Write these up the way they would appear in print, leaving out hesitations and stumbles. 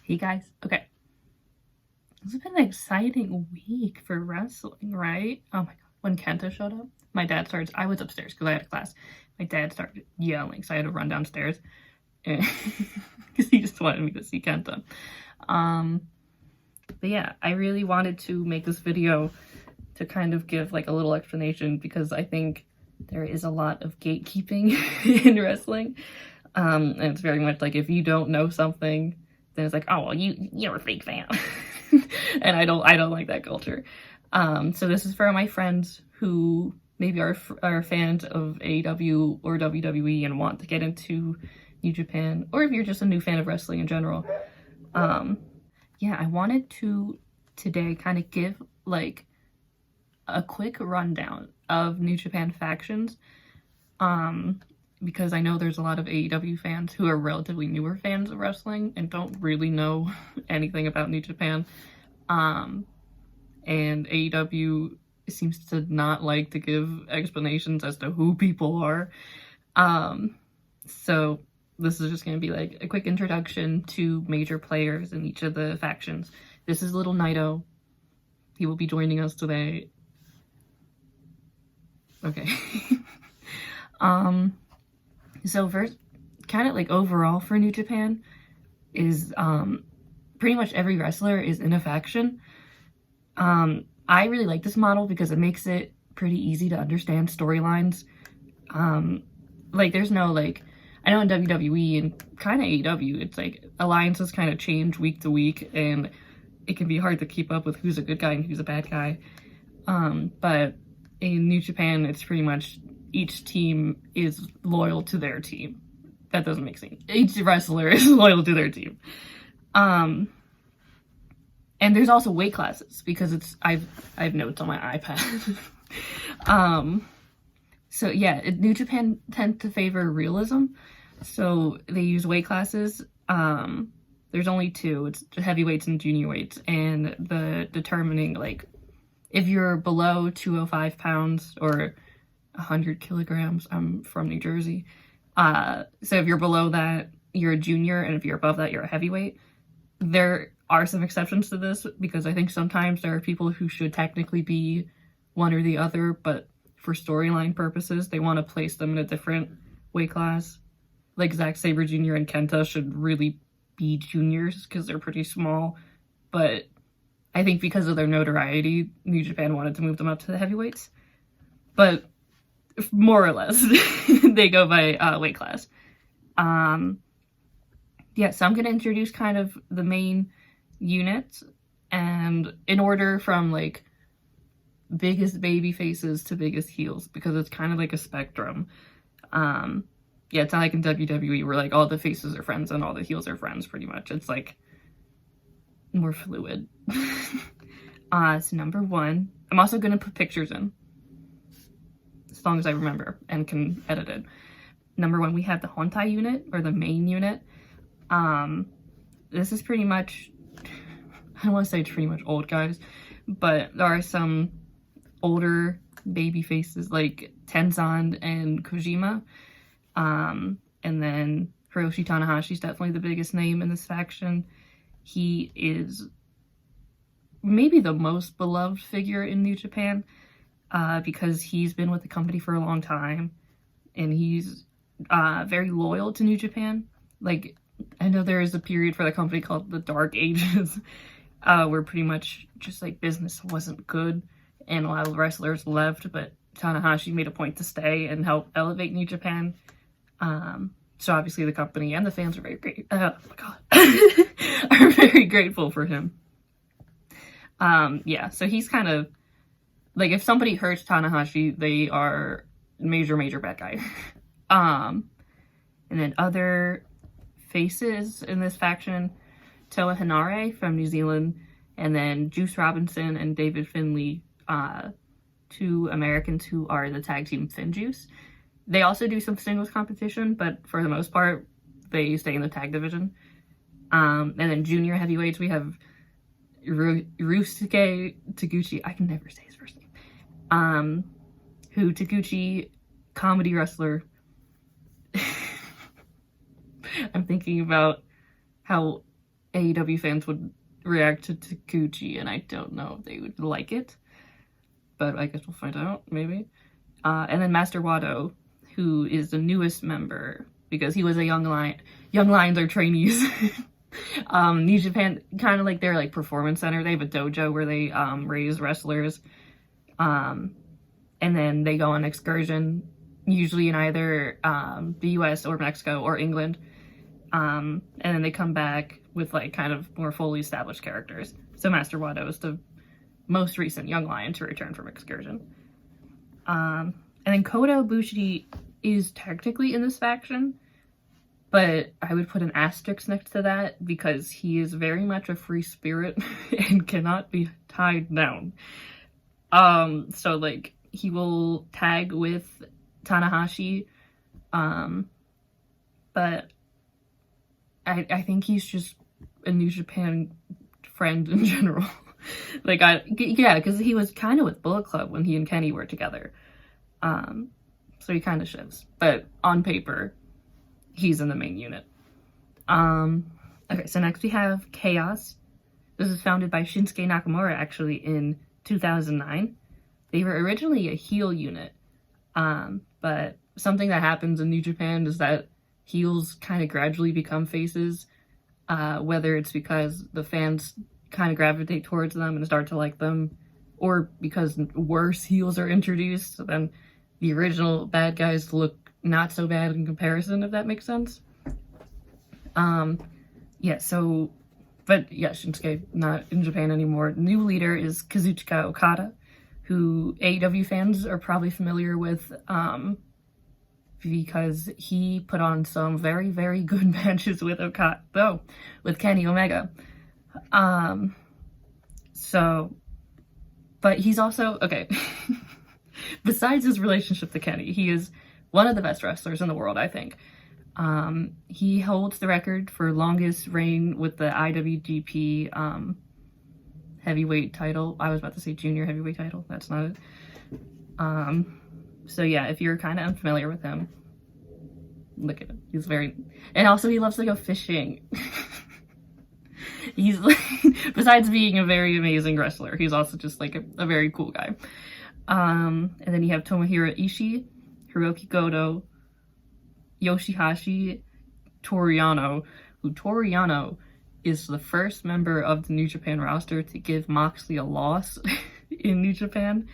Hey guys, okay. This has been an exciting week for wrestling, right? Oh my god, when Kenta showed up, I was upstairs because I had a class. My dad started yelling, so I had to run downstairs because he just wanted me to see Kenta. But yeah, I really wanted to make this video to kind of give like a little explanation because I think there is a lot of gatekeeping in wrestling. And it's very much like if you don't know something, then it's like, oh well, you're a fake fan. And I don't like that culture. So this is for my friends who maybe are fans of AEW or WWE and want to get into New Japan, or if you're just a new fan of wrestling in general. Yeah, I wanted to today kind of give like a quick rundown of New Japan factions. Because I know there's a lot of AEW fans who are relatively newer fans of wrestling and don't really know anything about New Japan. And AEW seems to not like to give explanations as to who people are. So this is just going to be like a quick introduction to major players in each of the factions. This is little Naito. He will be joining us today. Okay. So first, kind of like overall for New Japan is pretty much every wrestler is in a faction. I really like this model because it makes it pretty easy to understand storylines. Like there's no like, I know in WWE and kind of AEW, it's like alliances kind of change week to week and it can be hard to keep up with who's a good guy and who's a bad guy. But in New Japan, it's pretty much each team is loyal to their team. That doesn't make sense. Each wrestler is loyal to their team. And there's also weight classes because I have notes on my iPad. So yeah, New Japan tends to favor realism. So they use weight classes. There's only two. It's heavyweights and junior weights, and the determining like if you're below 205 pounds or 100 kilograms. I'm from New Jersey. So if you're below that, you're a junior, and if you're above that, you're a heavyweight. There are some exceptions to this because I think sometimes there are people who should technically be one or the other, but for storyline purposes, they want to place them in a different weight class. Like Zack Sabre Jr. and Kenta should really be juniors because they're pretty small, but I think because of their notoriety, New Japan wanted to move them up to the heavyweights. But more or less, they go by weight class. Yeah, so I'm going to introduce kind of the main units, and in order from like biggest baby faces to biggest heels, because it's kind of like a spectrum. Yeah, it's not like in WWE where like all the faces are friends and all the heels are friends, pretty much. It's like more fluid. So number one, I'm also going to put pictures in, as long as I remember and can edit it. Number one, we have the Hontai unit, or the main unit. This is pretty much, I don't want to say pretty much old guys, but there are some older baby faces like Tenzan and Kojima. And then Hiroshi Tanahashi is definitely the biggest name in this faction. He is maybe the most beloved figure in New Japan. Because he's been with the company for a long time and he's very loyal to New Japan. Like, I know there is a period for the company called the Dark Ages, where pretty much just like business wasn't good and a lot of wrestlers left, but Tanahashi made a point to stay and help elevate New Japan. So obviously the company and the fans are very great. Oh my god, are very grateful for him. Yeah, so he's kind of like, if somebody hurts Tanahashi, they are major bad guy. And then other faces in this faction, Toa Henare from New Zealand, and then Juice Robinson and David Finlay, two Americans who are the tag team FinJuice. They also do some singles competition, but for the most part, they stay in the tag division. And then junior heavyweights, we have Ryusuke Taguchi. I can never say his first name. Who Taguchi, comedy wrestler. I'm thinking about how AEW fans would react to Taguchi, and I don't know if they would like it. But I guess we'll find out, maybe. And then Master Wado, who is the newest member, because he was a young lion. Young lions are trainees. New Japan, kind of like their like performance center. They have a dojo where they raise wrestlers. And then they go on excursion, usually in either the US or Mexico or England. And then they come back with like kind of more fully established characters. So Master Wado is the most recent young lion to return from excursion. And then Kota Ibushi is technically in this faction, but I would put an asterisk next to that because he is very much a free spirit and cannot be tied down. So like he will tag with Tanahashi, but I think he's just a New Japan friend in general. Like, yeah, because he was kind of with Bullet Club when he and Kenny were together. So he kind of shifts. But on paper, he's in the main unit. Okay, so next we have Chaos. This is founded by Shinsuke Nakamura, actually, in 2009. They were originally a heel unit. But something that happens in New Japan is that heels kind of gradually become faces. Whether it's because the fans kind of gravitate towards them and start to like them, or because worse heels are introduced, so then the original bad guys look not so bad in comparison, if that makes sense. Yeah, so, but yeah, Shinsuke not in Japan anymore. New leader is Kazuchika Okada, who AEW fans are probably familiar with, because he put on some very, very good matches with with Kenny Omega. So, but he's also, okay, besides his relationship to Kenny, he is one of the best wrestlers in the world, I think. He holds the record for longest reign with the IWGP, heavyweight title. I was about to say junior heavyweight title. That's not it. So yeah, if you're kind of unfamiliar with him, look at him. He's very, and also he loves to go fishing. He's like, besides being a very amazing wrestler, he's also just like a very cool guy. And then you have Tomohiro Ishii, Hiroki Goto, Yoshihashi, Toriano, who Toriano is the first member of the New Japan roster to give Moxley a loss in New Japan.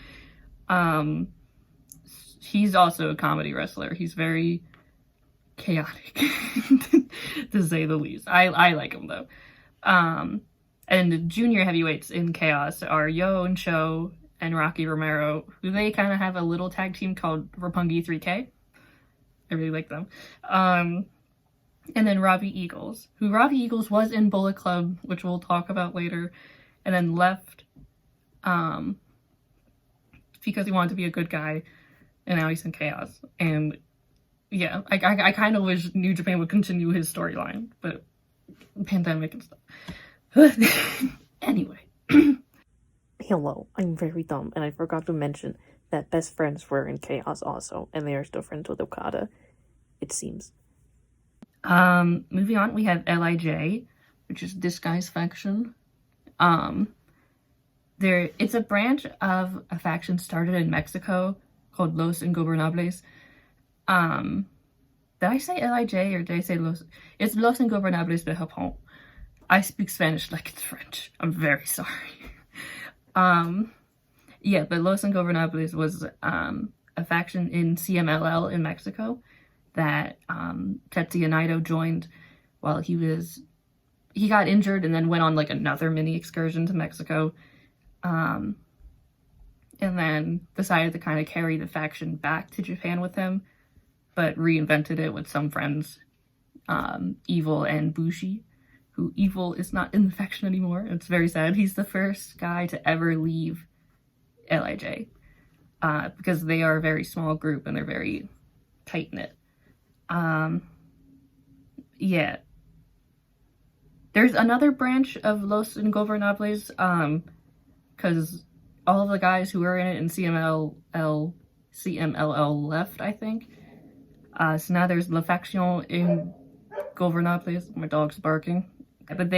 He's also a comedy wrestler. He's very chaotic, to say the least. I like him, though. And the junior heavyweights in Chaos are Yo and Sho and Rocky Romero, who they kind of have a little tag team called Roppongi 3K. I really like them. And then Robbie Eagles, who Robbie Eagles was in Bullet Club, which we'll talk about later, and then left because he wanted to be a good guy, and now he's in Chaos. And yeah, I kind of wish New Japan would continue his storyline, but pandemic and stuff. Anyway. Hello, I'm very dumb, and I forgot to mention that best friends were in Chaos also, and they are still friends with Okada, it seems. Moving on, we have LIJ, which is this guy's faction. It's a branch of a faction started in Mexico called Los Ingobernables. Did I say LIJ or did I say Los? It's Los Ingobernables de Japón. I speak Spanish like it's French. I'm very sorry. Yeah, but Los Ingobernables was a faction in CMLL in Mexico that Tetsuya Naito joined while he got injured and then went on like another mini excursion to Mexico, and then decided to kind of carry the faction back to Japan with him, but reinvented it with some friends, Evil and Bushi, who Evil is not in the faction anymore. It's very sad. He's the first guy to ever leave LIJ, because they are a very small group and they're very tight-knit. Yeah. There's another branch of Los Ingobernables, because all of the guys who were in it in CMLL left, I think. So now there's La Faction Ingobernables. My dog's barking. But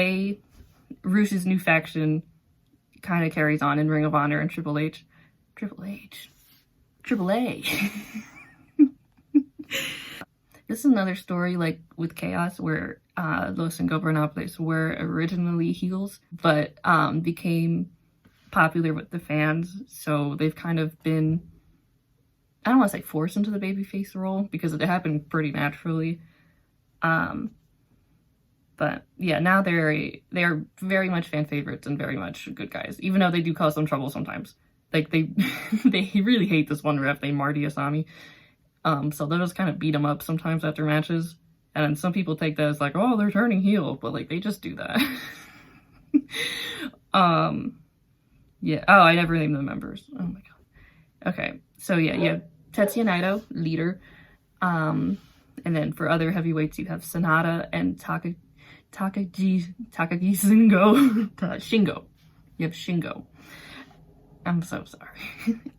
Rush's new faction kind of carries on in Ring of Honor and Triple A. This is another story like with Chaos where Los Ingobernables were originally heels, but became popular with the fans. So they've kind of been, I don't want to say forced into the babyface role because it happened pretty naturally. But yeah, now they're very much fan favorites and very much good guys, even though they do cause some trouble sometimes. Like they really hate this one ref named Marty Asami. So they'll just kind of beat them up sometimes after matches. And some people take that as like, oh, they're turning heel, but like they just do that. Yeah. Oh, I never named the members. Oh my god. Okay. So yeah, you have Tetsuya Naito, leader. And then for other heavyweights, you have Sonata and Takagi Shingo. Shingo. You have Shingo. I'm so sorry.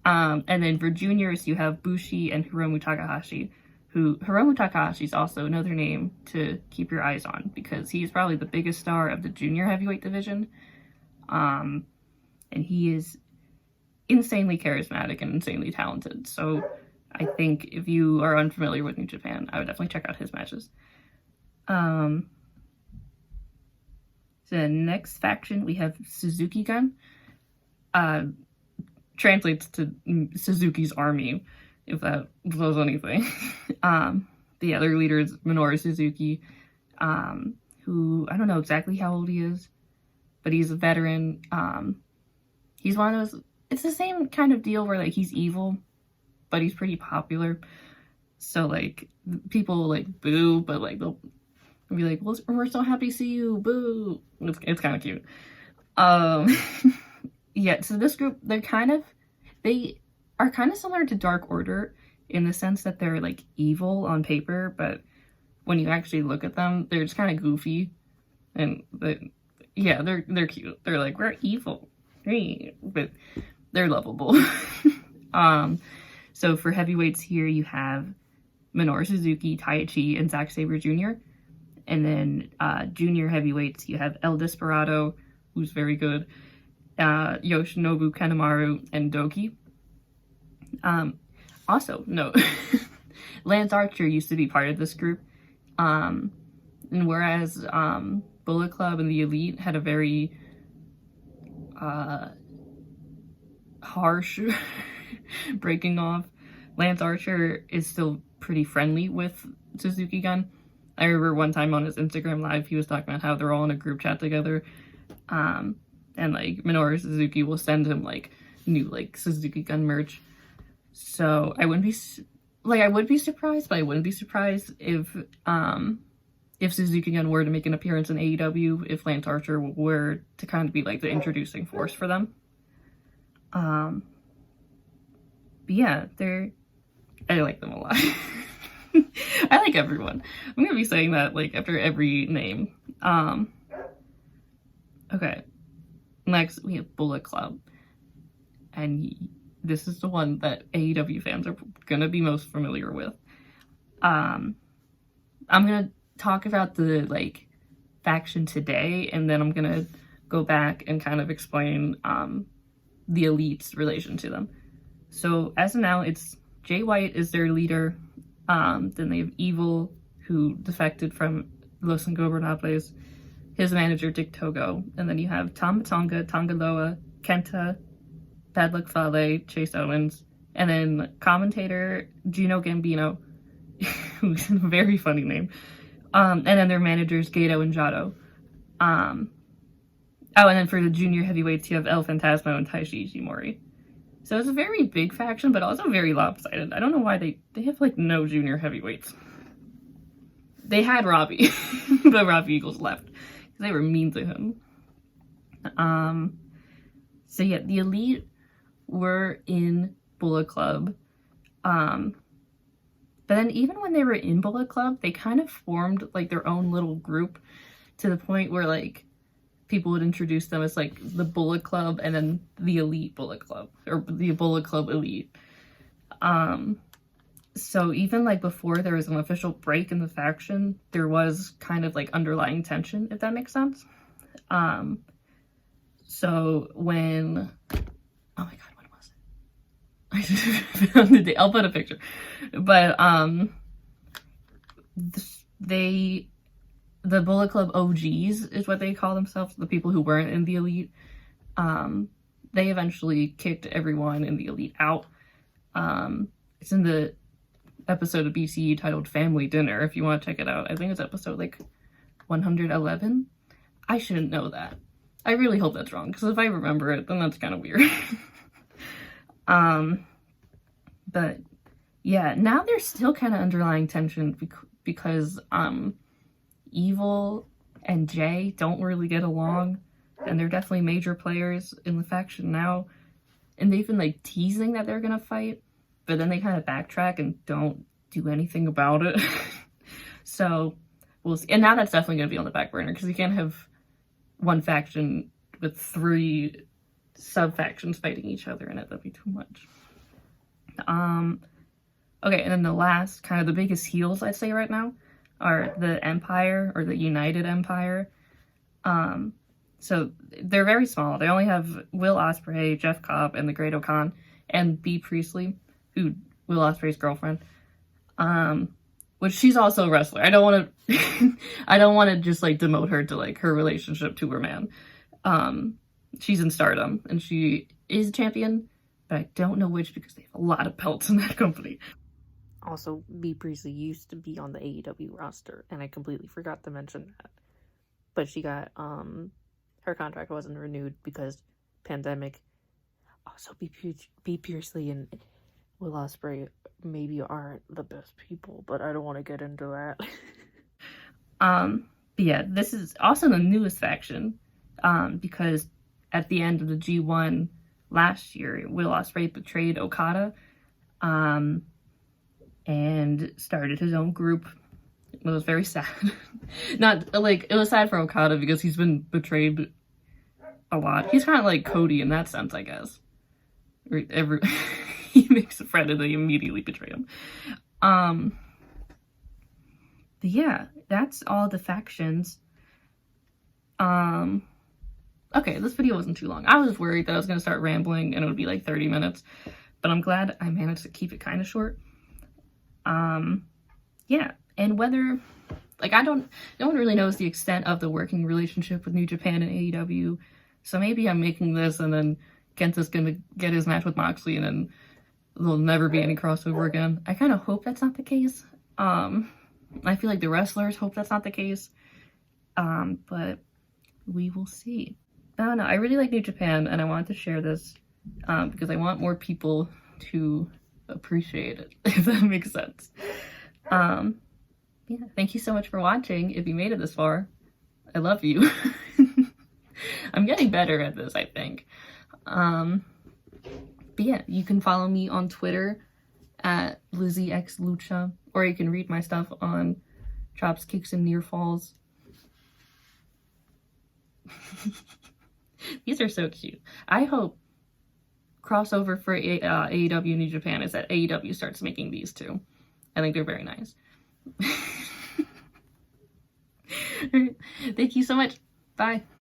And then for juniors, you have Bushi and Hiromu Takahashi, Hiromu Takahashi is also another name to keep your eyes on because he's probably the biggest star of the junior heavyweight division. And he is insanely charismatic and insanely talented. So I think if you are unfamiliar with New Japan, I would definitely check out his matches. So the next faction, we have Suzuki Gun. Translates to Suzuki's army, if that was anything. The other leader is Minoru Suzuki, who I don't know exactly how old he is, but he's a veteran. He's one of those, it's the same kind of deal where like he's evil, but he's pretty popular. So like people like boo, but like they'll be like, well, we're so happy to see you, boo. It's kind of cute. Yeah, so this group, they are kind of similar to Dark Order in the sense that they're like evil on paper, but when you actually look at them, they're just kind of goofy. And yeah, they're cute. They're like, we're evil. But they're lovable. So for heavyweights here, you have Minoru Suzuki, Taichi, and Zack Sabre Jr. And then junior heavyweights, you have El Desperado, who's very good, Yoshinobu Kanemaru, and Doki. Also, no, Lance Archer used to be part of this group. And whereas Bullet Club and the Elite had a very harsh breaking off, Lance Archer is still pretty friendly with Suzuki Gun. I remember one time on his Instagram live, he was talking about how they're all in a group chat together. And like Minoru Suzuki will send him like new like Suzuki Gun merch. So I would be surprised, but I wouldn't be surprised if Suzuki Gun were to make an appearance in AEW, if Lance Archer were to kind of be like the introducing force for them. But yeah, I like them a lot. I like everyone. I'm gonna be saying that like after every name. Okay. Next we have Bullet Club. And this is the one that AEW fans are gonna be most familiar with. I'm gonna talk about the like faction today, and then I'm gonna go back and kind of explain the Elite's relation to them. So as of now, it's Jay White is their leader. Then they have Evil, who defected from Los Ingobernables, his manager Dick Togo, and then you have Tama Tonga, Tongaloa, Kenta, Bad Luck Fale, Chase Owens, and then commentator Gino Gambino, who's a very funny name, and then their managers Gato and Jado. And then for the junior heavyweights, you have El Fantasmo and Taishi Ishimori. So it's a very big faction, but also very lopsided. I don't know why they have like no junior heavyweights. They had Robbie, but Robbie Eagles left because they were mean to him. So yeah, the Elite were in Bullet Club. But then even when they were in Bullet Club, they kind of formed like their own little group to the point where like people would introduce them as like the Bullet Club and then the Elite Bullet Club, or the Bullet Club Elite. So even like before there was an official break in the faction, there was kind of like underlying tension, if that makes sense. So when, oh my god, when was it? I just found the date. I'll put a picture. But the Bullet Club OGs is what they call themselves, the people who weren't in the elite. They eventually kicked everyone in the elite out. It's in the episode of BCE titled Family Dinner, if you want to check it out. I think it's episode like 111. I shouldn't know that. I really hope that's wrong, because if I remember it, then that's kind of weird. But yeah, now there's still kind of underlying tension because Evil and Jay don't really get along, and they're definitely major players in the faction now, and they've been like teasing that they're gonna fight, but then they kind of backtrack and don't do anything about it. So we'll see. And now that's definitely gonna be on the back burner, because you can't have one faction with 3 sub-factions fighting each other in it. That'd be too much. Okay, and then the last, kind of the biggest heels I'd say right now, are the Empire, or the United Empire. So they're very small. They only have Will Ospreay, Jeff Cobb, and the Great O'Khan, and Bea Priestley, who Will Ospreay's girlfriend. Which she's also a wrestler. I don't want to, I don't want to just like demote her to like her relationship to her man. She's in Stardom, and she is a champion, but I don't know which, because they have a lot of belts in that company. Also, Bea Priestley used to be on the AEW roster, and I completely forgot to mention that. But she got, her contract wasn't renewed because pandemic. Also, Bea Priestley and Will Ospreay maybe aren't the best people, but I don't want to get into that. But yeah, this is also the newest faction, because at the end of the G1 last year, Will Ospreay betrayed Okada, and started his own group. It was very sad. Not like, it was sad for Okada because he's been betrayed a lot. He's kind of like Cody in that sense, I guess. He makes a friend and they immediately betray him. But yeah, that's all the factions. Okay, this video wasn't too long. I was worried that I was gonna start rambling and it would be like 30 minutes, but I'm glad I managed to keep it kind of short. Yeah, and whether, like, no one really knows the extent of the working relationship with New Japan and AEW, so maybe I'm making this and then Kenta's gonna get his match with Moxley and then there'll never be any crossover again. I kind of hope that's not the case. I feel like the wrestlers hope that's not the case, but we will see. I don't know, I really like New Japan, and I wanted to share this, because I want more people to appreciate it, if that makes sense. Yeah, thank you so much for watching. If you made it this far, I love you. I'm getting better at this, I think. But yeah, you can follow me on Twitter at LizzieXLucha, or you can read my stuff on Chops, Kicks, and Near Falls. These are so cute. I hope crossover for AEW New Japan is that AEW starts making these too. I think they're very nice. Thank you so much. Bye.